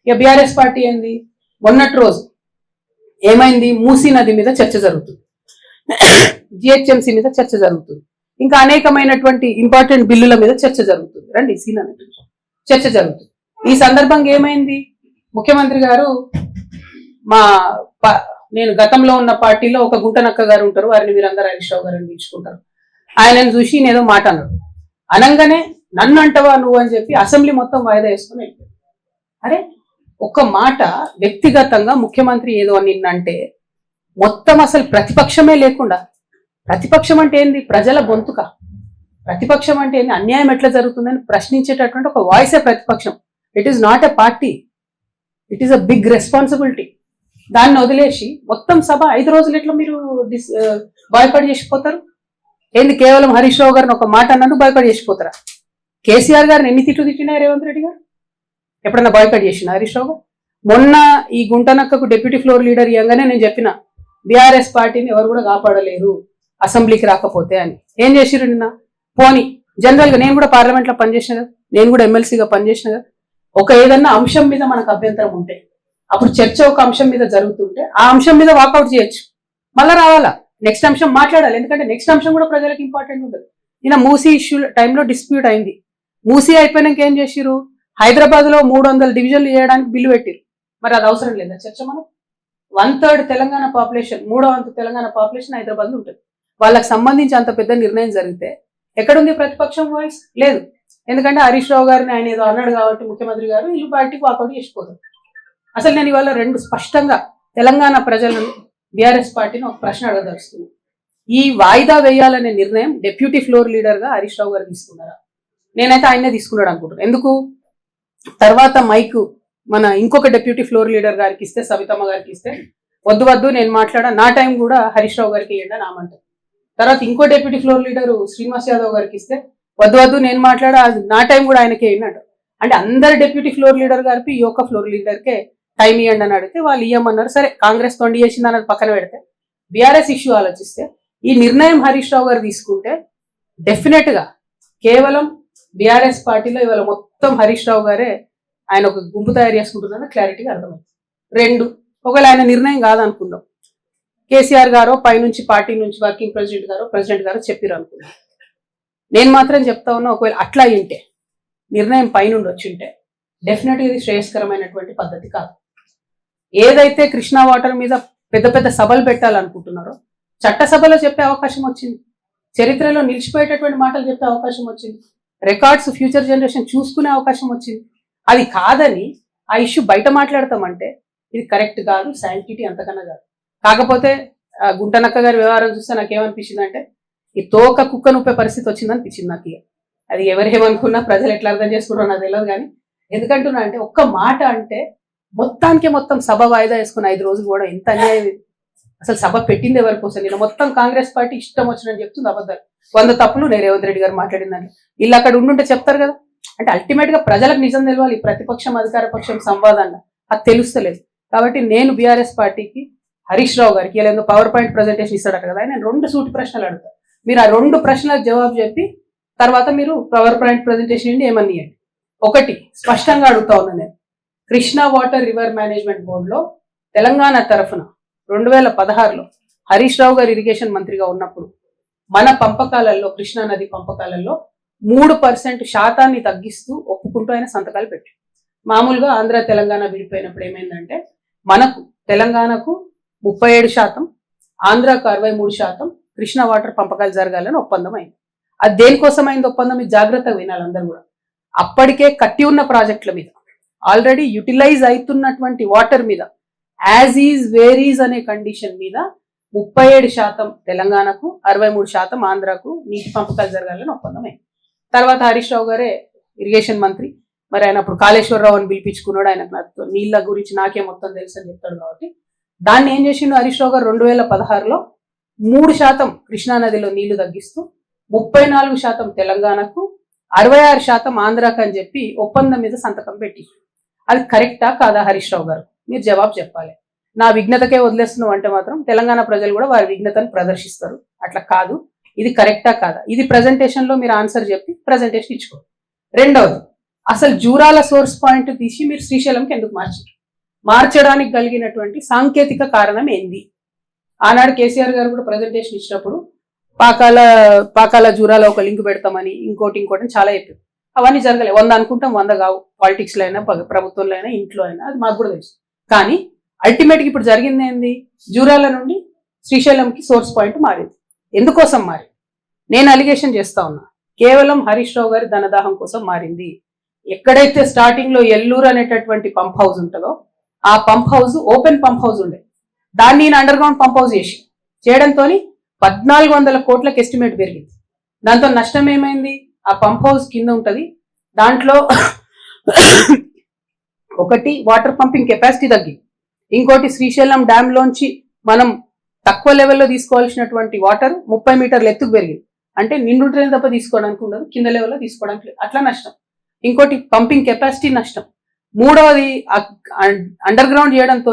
ఇక BRS party ఏంది, మొన్నటి రోజు ఏమైంది, మూసీ నది మీద చర్చ జరుగుతుంది, జిహెచ్ఎంసీ మీద చర్చ జరుగుతుంది, ఇంకా అనేకమైనటువంటి ఇంపార్టెంట్ బిల్లుల మీద చర్చ జరుగుతుంది. రండి సీన్ అనేది చర్చ జరుగుతుంది. ఈ సందర్భంగా ఏమైంది, ముఖ్యమంత్రి గారు నేను గతంలో ఉన్న పార్టీలో ఒక గుంటనక్క గారు ఉంటారు, వారిని మీరందరూ హరీష్ రావు గారిని పిలుచుకుంటారు. ఆయనను చూసి నేనేదో మాట అన్నాడు, అనంగానే నన్ను అంటవా నువ్వు అని చెప్పి అసెంబ్లీ మొత్తం వాయిదా వేసుకుని వెళ్ళిపోయాడు. అరే ఒక్క మాట వ్యక్తిగతంగా ముఖ్యమంత్రి ఏదో నిన్నంటే మొత్తం అసలు ప్రతిపక్షమే లేకుండా, ప్రతిపక్షం అంటే ఏంది, ప్రజల గొంతుక, ప్రతిపక్షం అంటే ఏంది, అన్యాయం ఎట్లా జరుగుతుందని ప్రశ్నించేటటువంటి ఒక వాయిసే ప్రతిపక్షం. It is not a party, it is a big responsibility. దాన్ని వదిలేసి మొత్తం సభ 5 రోజులు ఎట్లా మీరు బాయ్కాట్ చేసిపోతారు? ఏంది కేవలం హరీష్ రావు గారిని ఒక మాట అన్నట్టు బాయ్కాట్ చేసిపోతారా? కేసీఆర్ గారిని ఎన్ని తిట్టినా రేవంత్ రెడ్డి గారు ఎప్పుడన్నా బాయ్కాట్ చేసిన హరీష్ రావు గారు? మొన్న ఈ గుంటనక్కకు డిప్యూటీ ఫ్లోర్ లీడర్ ఇవ్వగానే నేను చెప్పిన బీఆర్ఎస్ పార్టీని ఎవరు కూడా కాపాడలేరు అసెంబ్లీకి రాకపోతే అని. ఏం చేసిరు నిన్న? పోనీ జనరల్ గా నేను కూడా పార్లమెంట్ లో పనిచేసిన కదా, నేను కూడా ఎమ్మెల్సీగా పనిచేసిన కదా, ఒక ఏదన్నా అంశం మీద మనకు అభ్యంతరం ఉంటే అప్పుడు చర్చ ఒక అంశం మీద జరుగుతుంటే ఆ అంశం మీద వాకౌట్ చేయొచ్చు, మళ్ళా రావాలా, నెక్స్ట్ అంశం మాట్లాడాలి. ఎందుకంటే నెక్స్ట్ అంశం కూడా ప్రజలకు ఇంపార్టెంట్ ఉంటుంది. నిన్న మూసీ ఇష్యూ టైంలో డిస్ప్యూట్ అయింది. మూసీ అయిపోయినాక ఏం చేసిరు, హైదరాబాద్ లో 300 డివిజన్లు చేయడానికి బిల్లు పెట్టిరు. మరి అది అవసరం లేదా చర్చ? మనం 1/3 తెలంగాణ పాపులేషన్, 3వ వంతు తెలంగాణ పాపులేషన్ హైదరాబాద్ లో ఉంటుంది. వాళ్ళకి సంబంధించి అంత పెద్ద నిర్ణయం జరిగితే ఎక్కడుంది ప్రతిపక్షం వాయిస్? లేదు. ఎందుకంటే హరీష్ రావు గారిని ఆయన ఏదో అన్నాడు కాబట్టి ముఖ్యమంత్రి గారు వీళ్ళు పార్టీకి వాకౌట్ చేసిపోతారు. అసలు నేను ఇవాళ 2 స్పష్టంగా తెలంగాణ ప్రజలను, బీఆర్ఎస్ పార్టీని ఒక ప్రశ్న అడగదలుచుకున్నాను. ఈ వాయిదా వేయాలనే నిర్ణయం డిప్యూటీ ఫ్లోర్ లీడర్ గా హరీష్ రావు గారు తీసుకున్నారా? నేనైతే ఆయనే తీసుకున్నాడు అనుకుంటున్నాను. ఎందుకు? తర్వాత మైక్ మన ఇంకొక డిప్యూటీ ఫ్లోర్ లీడర్ గారికి ఇస్తే, సవితమ్మ గారికి ఇస్తే, వద్దు నేను మాట్లాడా, నా టైం కూడా హరీష్ రావు గారికి ఇవ్వండి అని ఆమంటారు. తర్వాత ఇంకో deputy floor leader Srinivas Yadav గారికి ఇస్తే వద్దు నేను మాట్లాడా, నా టైం కూడా ఆయనకే ఇవ్వండి అంటారు. అంటే అందరు డిప్యూటీ ఫ్లోర్ లీడర్ గారికి ఈ యొక్క ఫ్లోర్ లీడర్కే టైం ఇవ్వండి అని అడిగితే వాళ్ళు ఇవ్వమన్నారు. సరే కాంగ్రెస్ తొండి చేసింది అన్నది పక్కన పెడితే బీఆర్ఎస్ ఇష్యూ ఆలోచిస్తే ఈ నిర్ణయం హరీష్ రావు గారు తీసుకుంటే డెఫినెట్ గా కేవలం బీఆర్ఎస్ పార్టీలో ఇవాళ మొత్తం హరీష్ రావు గారే ఆయన ఒక గుంపు తయారు చేసుకుంటున్నారని క్లారిటీగా అర్థమైంది. 2, ఒకవేళ ఆయన నిర్ణయం కాదనుకుందాం, కేసీఆర్ గారో పైనుంచి పార్టీ నుంచి వర్కింగ్ ప్రెసిడెంట్ గారో చెప్పారు అనుకుందాం. నేను మాత్రం చెప్తా ఉన్నా, ఒకవేళ అట్లా అయింటే, నిర్ణయం పైనుండి వచ్చింటే డెఫినెట్గా ఇది శ్రేయస్కరమైనటువంటి పద్ధతి కాదు. ఏదైతే కృష్ణా వాటర్ మీద పెద్ద పెద్ద సభలు పెట్టాలనుకుంటున్నారో చట్టసభలో చెప్పే అవకాశం వచ్చింది, చరిత్రలో నిలిచిపోయేటటువంటి మాటలు చెప్పే అవకాశం వచ్చింది, రికార్డ్స్ ఫ్యూచర్ జనరేషన్ చూసుకునే అవకాశం వచ్చింది. అది కాదని ఆ ఇష్యూ బయట మాట్లాడతామంటే ఇది కరెక్ట్ కాదు, శాంటిటీ అంతకన్నా కాదు. కాకపోతే గుంటనక్క గారి వ్యవహారం చూస్తే నాకేమనిపించింది అంటే ఈ తోక కుక్క నొప్పే పరిస్థితి వచ్చిందనిపించింది నాకు. అది ఎవరేమనుకున్నా ప్రజలు ఎట్లా అర్థం చేసుకుంటారో నాకు తెలియదు. కానీ ఎందుకంటున్నా అంటే ఒక్క మాట అంటే మొత్తం సభ వాయిదా వేసుకుని 5 రోజులు కూడా ఎంత అన్యాయం. అసలు సభ పెట్టింది ఎవరి కోసం? నేను మొత్తం కాంగ్రెస్ పార్టీ ఇష్టం వచ్చినని చెప్తుంది అబద్ధాలు, 100 తప్పులు నేను రేవంత్ రెడ్డి గారు మాట్లాడిందని వీళ్ళు అక్కడ ఉండుంటే చెప్తారు కదా. అంటే అల్టిమేట్ గా ప్రజలకు నిజం తెలియాలి. ప్రతిపక్షం అధికార పక్షం సంవాదాన్ని అది తెలుస్తలేదు. కాబట్టి నేను బీఆర్ఎస్ పార్టీకి హరీష్ రావు గారికి ఇలా పవర్ పాయింట్ ప్రజెంటేషన్ ఇస్తాడట కదా, నేను 2 సూటి ప్రశ్నలు అడుగుతాను. మీరు ఆ 2 ప్రశ్నలకు జవాబు చెప్పి తర్వాత మీరు పవర్ పాయింట్ ప్రజెంటేషన్ ఏంటి ఏమని ఇవ్వండి. ఒకటి స్పష్టంగా అడుగుతా ఉన్నా, నేను కృష్ణా వాటర్ రివర్ మేనేజ్మెంట్ బోర్డులో తెలంగాణ తరఫున 2016లో హరీష్ రావు గారు ఇరిగేషన్ మంత్రిగా ఉన్నప్పుడు మన పంపకాలలో, కృష్ణా నది పంపకాలలో 3% శాతాన్ని తగ్గిస్తూ ఒప్పుకుంటూ ఆయన సంతకాలు పెట్టారు. మామూలుగా ఆంధ్ర తెలంగాణ విడిపోయినప్పుడు ఏమైందంటే మనకు తెలంగాణకు 37%, ఆంధ్రాకు 63% కృష్ణా వాటర్ పంపకాలు జరగాలని ఒప్పందం అయింది. అది దేనికోసం అయింది ఒప్పందం? ఇది జాగ్రత్తగా వినాలి అందరూ కూడా. అప్పటికే కట్టి ఉన్న ప్రాజెక్టుల మీద, ఆల్రెడీ యూటిలైజ్ అవుతున్నటువంటి వాటర్ మీద, యాజ్ ఈజ్ వేరీజ్ అనే కండిషన్ మీద 37% తెలంగాణకు, 63% ఆంధ్రాకు నీటి పంపకాలు జరగాలని ఒప్పందం అయింది. తర్వాత హరీష్ రావు గారే ఇరిగేషన్ మంత్రి, మరి ఆయన అప్పుడు కాళేశ్వరరావు అని పిలిపించుకున్నాడు. ఆయనకు నీళ్ళ గురించి నాకే మొత్తం తెలుసు అని చెప్తాడు. కాబట్టి దాన్ని ఏం చేసిండు హరీష్ రావు గారు 2016లో 3% కృష్ణానదిలో నీళ్లు తగ్గిస్తూ 34% తెలంగాణకు, 66% ఆంధ్రాకు అని చెప్పి ఒప్పందం మీద సంతకం పెట్టి, అది కరెక్టా కాదా హరీష్ రావు గారు? మీరు జవాబు చెప్పాలి. నా విఘ్నతకే వదిలేస్తున్నావు అంటే మాత్రం తెలంగాణ ప్రజలు కూడా వారి విఘ్నతను ప్రదర్శిస్తారు. అట్లా కాదు, ఇది కరెక్టా కాదా? ఇది ప్రజెంటేషన్ లో మీరు ఆన్సర్ చెప్పి ప్రజెంటేషన్ ఇచ్చుకోండి. రెండవది, అసలు జూరాల సోర్స్ పాయింట్ తీసి మీరు శ్రీశైలంకి ఎందుకు మార్చారు? మార్చడానికి కలిగినటువంటి సాంకేతిక కారణం ఏంది? ఆనాడు కేసీఆర్ గారు కూడా ప్రజెంటేషన్ ఇచ్చినప్పుడు పాకాల జూరాల ఒక లింక్ పెడతామని ఇంకోటి చాలా చెప్పారు. అవన్నీ జరగలేదు. 100 అనుకుంటాం, 100 కావు. పాలిటిక్స్ లో అయినా ప్రభుత్వంలో అయినా ఇంట్లో అయినా, అది మాకు కూడా తెలుసు. కానీ అల్టిమేట్గా ఇప్పుడు జరిగింది ఏంది? జూరాల నుండి శ్రీశైలంకి సోర్స్ పాయింట్ మారింది. ఎందుకోసం మారింది? నేను అలిగేషన్ చేస్తా ఉన్నా, కేవలం హరీష్ రావు గారి ధనదాహం కోసం మారింది. ఎక్కడైతే స్టార్టింగ్ లో ఎల్లూరు అనేటటువంటి పంప్ హౌస్ ఉంటుందో ఆ pump house open pump house ఉండే, దాన్ని నేను అండర్ గ్రౌండ్ పంప్ హౌస్ చేయడంతో 1400 కోట్లకు ఎస్టిమేట్ పెరిగింది. దాంతో నష్టం ఏమైంది? ఆ పంప్ హౌస్ కింద ఉంటది, దాంట్లో ఒకటి వాటర్ పంపింగ్ కెపాసిటీ తగ్గింది, ఇంకోటి శ్రీశైలం డ్యామ్ లోంచి మనం తక్కువ లెవెల్లో తీసుకోవాల్సినటువంటి వాటర్ 30 మీటర్ల ఎత్తుకు పెరిగింది. అంటే నిండుంటేనే తప్ప తీసుకోవడానికి ఉండదు, కింద లెవెల్లో తీసుకోవడానికి లేదు. అట్లా నష్టం. ఇంకోటి పంపింగ్ కెపాసిటీ నష్టం. మూడవది అండర్ గ్రౌండ్ చేయడంతో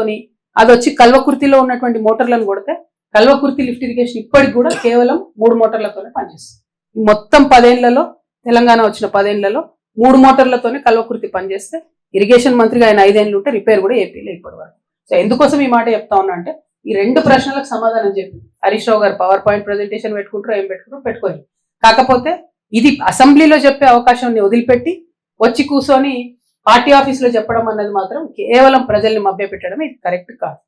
అది వచ్చి కల్వకుర్తిలో ఉన్నటువంటి మోటార్లను కొడితే కల్వకుర్తి లిఫ్ట్ ఇరిగేషన్ ఇప్పటికి కూడా కేవలం 3 మోటార్లతోనే పనిచేస్తుంది. మొత్తం 10 ఏళ్లలో, తెలంగాణ వచ్చిన 10 ఏళ్లలో 3 మోటార్లతోనే కల్వకుర్తి పనిచేస్తే ఇరిగేషన్ మంత్రిగా ఆయన 5 ఏళ్ళు ఉంటే రిపేర్ కూడా ఏపీలో ఇప్పటి వరకు. సో ఎందుకోసం ఈ మాట చెప్తా ఉన్నా అంటే ఈ 2 ప్రశ్నలకు సమాధానం చెప్పి హరీష్ రావు గారు పవర్ పాయింట్ ప్రెజెంటేషన్ పెట్టుకుంటారో ఏం పెట్టుకుంటారో పెట్టుకోండి. కాకపోతే ఇది అసెంబ్లీలో చెప్పే అవకాశాన్ని వదిలిపెట్టి వచ్చి కూర్చొని పార్టీ ఆఫీస్ లో చెప్పడం అన్నది మాత్రం కేవలం ప్రజల్ని మభ్యపెట్టడం ఇది కరెక్ట్ కాదు.